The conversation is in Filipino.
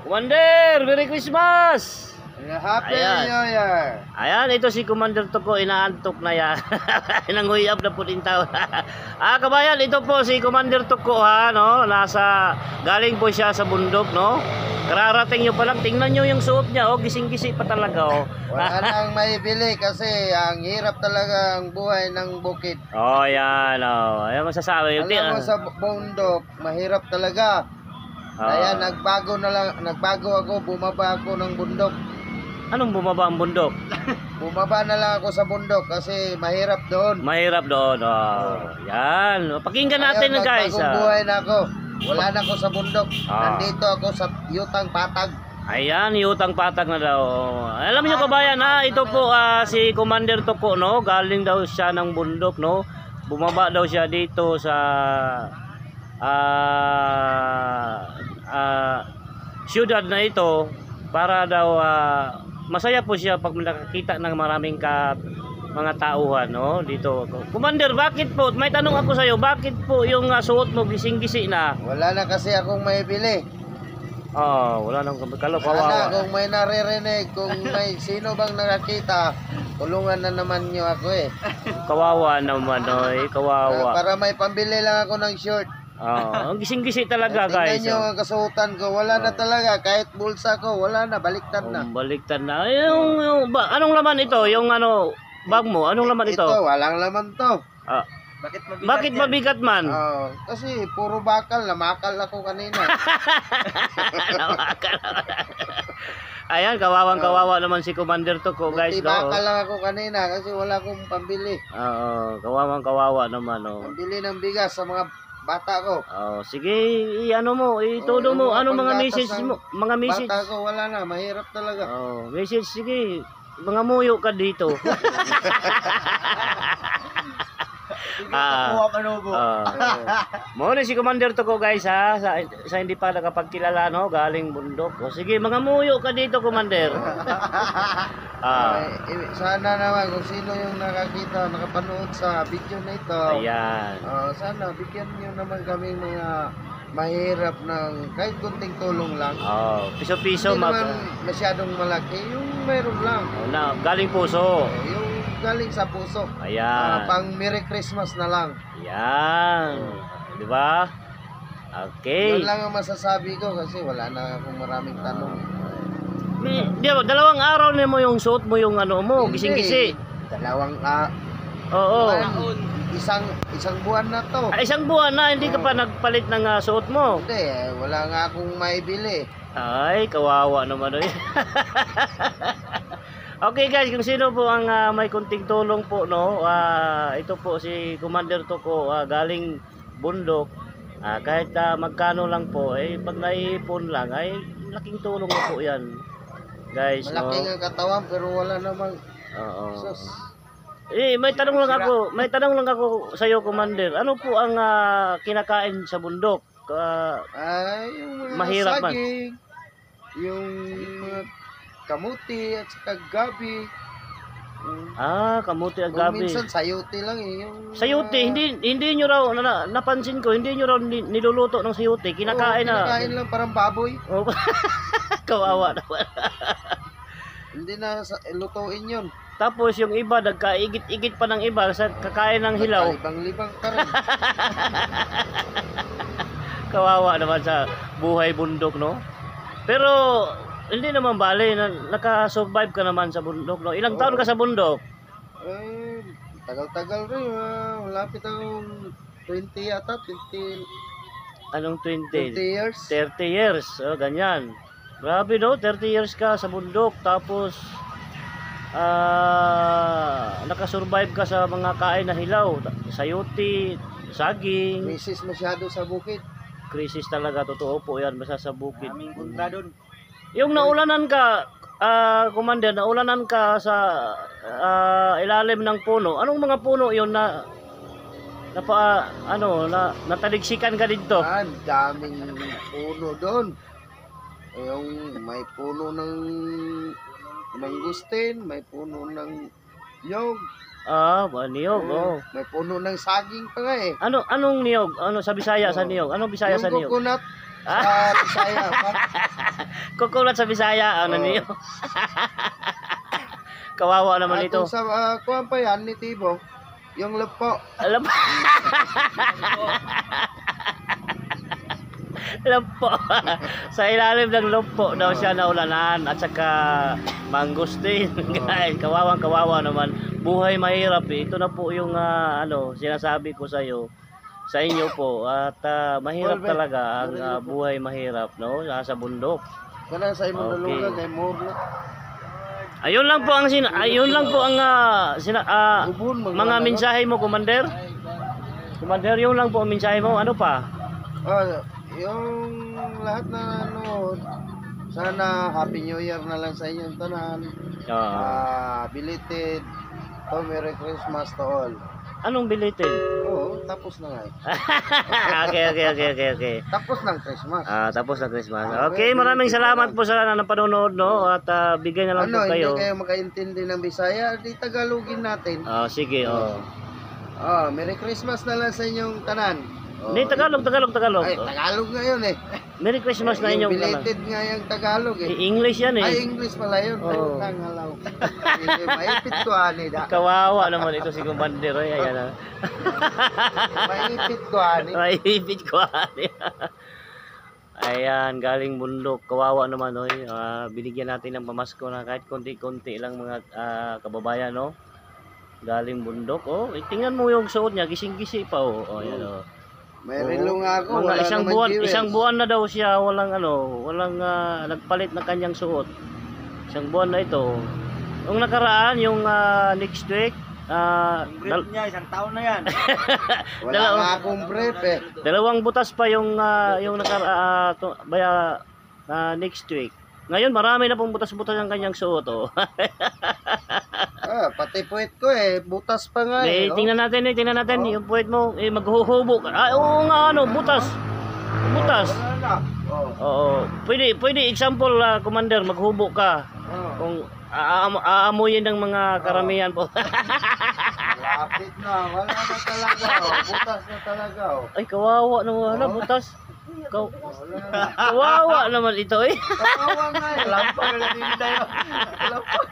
Commander, Merry Christmas! Happy Ayan. New Year! Ayan, ito si Commander Tuko, inaantok na yan. Nanguyab na po din tao. Kabayan, ito po si Commander Tuko ha, no? Galing po siya sa bundok, no? Kararating nyo pa lang, tingnan nyo yung suot niya, oh, gising-gisi pa talaga, oh. Wala nang maibili kasi ang hirap talaga ang buhay ng bukid. Oh, yan, oh. Ayan masasabi. Alam mo sa bundok, mahirap talaga. Kaya nagbago ako, bumaba ako ng bundok. Anong bumaba ang bundok? Bumaba na lang ako sa bundok kasi mahirap doon. Mahirap doon, oh. Yan, pakinggan natin na guys. Bagong buhay na ako. Wala na ako sa bundok. Nandito ako sa Yutang Patag. Ayan, Yutang Patag na daw. Alam niyo kabayan ha, ito po si Commander Tuko, no? Galing daw siya ng bundok, no? Bumaba daw siya dito sa siyudad na ito para daw masaya po siya pag nakakita ng maraming mga tauhan, no? Dito. Commander, bakit po? May tanong ako sa iyo. Bakit po yung suot mo gising-gisi na? Wala na kasi akong maibili. Wala nang kawawa. Wala na, kung may naririnig, kung may sino bang nakakita, tulungan na naman niyo ako eh. Kawawa naman, oy, kawawa. Para may pambili lang ako ng short. Ang gising-gisi talaga, guys. Tingnan nyo ang kasuotan ko, wala na talaga, kahit bulsa ko, wala na, baliktad na. Baliktad na. Anong laman ito? Yung bag mo, anong laman ito? Ito, walang laman to. Bakit mabigat man? Kasi puro bakal, namakal ako kanina. Ayan, kawawa naman si Commander Tuko, guys. Bakal lang ako kanina kasi wala akong pambili. Kawawa naman. Pambili ng bigas sa mga bata ko. Sige, itudo mo. Ano mga message mo? Mga message. Bata ko, wala na, mahirap talaga. Message, sige. Mga muyo ka dito. Muna si Commander Tuko, guys, ha. Sa hindi pa nakapagkilala, no? Galing bundok. Sige, mga muyo ka dito, Commander. Sana naman kung sino yung nakapanood sa video na ito. Ayan. Sana bigyan niyo naman kami mga mahirap ng kahit kunting tulong lang. Piso-piso. Hindi naman masyadong malaki, yung meron lang. Galing puso. Yung galing sa puso. Ayan. Pang Merry Christmas na lang. Ayan. Di ba? Okay. Yun lang ang masasabi ko kasi wala na akong maraming tanong. Di ba, 2 araw na mo yung suot mo yung mo, gising-gisi. 2 Oo. Isang buwan na to. Isang buwan na, hindi ka pa nagpalit ng suot mo. Hindi, wala nga akong maibili. Ay, kawawa naman. Okay guys, kung sino po ang may kunting tulong po, no? Ito po si Commander Tuko, galing bundok. Kahit magkano lang po, pag naipon lang, laking tulong na po yan. Guys, malaking ang katawan pero wala namang. Sus. May tanong lang ako sa iyo, Commander. Ano po ang kinakain sa bundok? Yung mahirap saging, yung kamuti at saka gabi. Kamuti at gabi. Minsan sayote lang Sayote, hindi nyo raw, napansin ko, hindi nyo raw niluluto ng sayote. Kinakain kinakain lang parang baboy. Kawawa naman. Hindi na lutuin yun. Tapos yung iba, nagkaigit-igit pa ng iba sa kakain ng hilaw. Libang-libang ka rin. Kawawa naman sa buhay bundok, no? Pero hindi naman bale, naka-survive ka naman sa bundok, no? Ilang taon ka sa bundok? Tagal-tagal rin. Malapit akong 20 yata. 20. Anong 20? 20 years. 30 years. Ganyan. Grabe, no? 30 years ka sa bundok. Tapos naka-survive ka sa mga kain na hilaw. Sayote, saging. Krisis masyado sa bukid. Krisis talaga, totoo po yan. Basta sa bukid. Aming punta doon. Yung naulanan ka, Commander, naulanan ka sa ilalim ng puno. Anong mga puno yun nataligsikan ka dito? Ang daming puno doon. Yung may puno ng mangustin, may puno ng nyog. Niyog, May puno ng saging pa nga eh. Anong niyog? Ano sa Bisaya sa niyog? Anong Bisaya sa niyog? Yung coconut sa Bisaya. Kukulat sa Bisaya, ano Oo. niyo? Kawawa naman ito. Sa kuwan pa yan ni Tibo, yung lupo. Alam Lumpo. Sa ilalim ng lumpo daw siya naulanan at saka mangustin. Guys, kawawa naman. Buhay mahirap eh. Ito na po yung sinasabi ko sa iyo. Sa inyo po at mahirap talaga ang buhay mahirap, no? Sa bundok. Kana sa imong Okay. dulugan kay Morlo. Ayun lang po ang Ubon mga mensahe mo, Commander. Commander, yun lang po ang mensahe mo. Ano pa? Yung lahat na nanood, sana Happy New Year na lang sa inyong tanan. Belated, Merry Christmas to all. Anong belated? Oo, tapos na nga eh. Okay. Tapos ng Christmas. Tapos na Christmas. Okay, maraming salamat po sa napanonood, no? At bigay na lang po kayo. Hindi kayo makaintindi ng Bisaya, di Tagalogin natin. Sige, Merry Christmas na lang sa inyong tanan. Hindi, Tagalog. Ay, Tagalog ngayon eh. Merry Christmas na inyong belated nga yung Tagalog eh. English yan eh. Ay, English pala yun. Oo. Halaw. Maipit ko ani da. Kawawa naman ito si Commander. Ayan. Maipit ko ani. Maipit ko. Ayan, galing bundok. Kawawa naman, oy. Binigyan natin ng pamasko na kahit konti-konti lang mga kababayan, no? Galing bundok. Tingnan mo yung suot niya, gising-gisi pa, ayan, May relo nga ako. Mga Wala naman isang buwan na daw siya, walang nagpalit ng kanyang suot. Isang buwan na ito. Yung nakaraan, yung next week, Brief niya, isang taon na yan. Wala nga akong brief eh. dalawang butas pa yung next week. Ngayon marami na pong butas-butas ang kanyang suot. Pati puwet ko eh. Butas pa nga eh. Tingnan natin yung puwet mo, maghuhubo ka. Oo nga, butas. Wala na. Oo. Pwede example, Commander, maghubo ka. Kung aamuyin ng mga karamihan po. Lapit na. Wala na talaga. Butas na talaga. Ay, kawawa naman. Butas. Wala na. Kawawa naman ito eh. Kawawa nga eh. Lampag na din tayo. Lampag.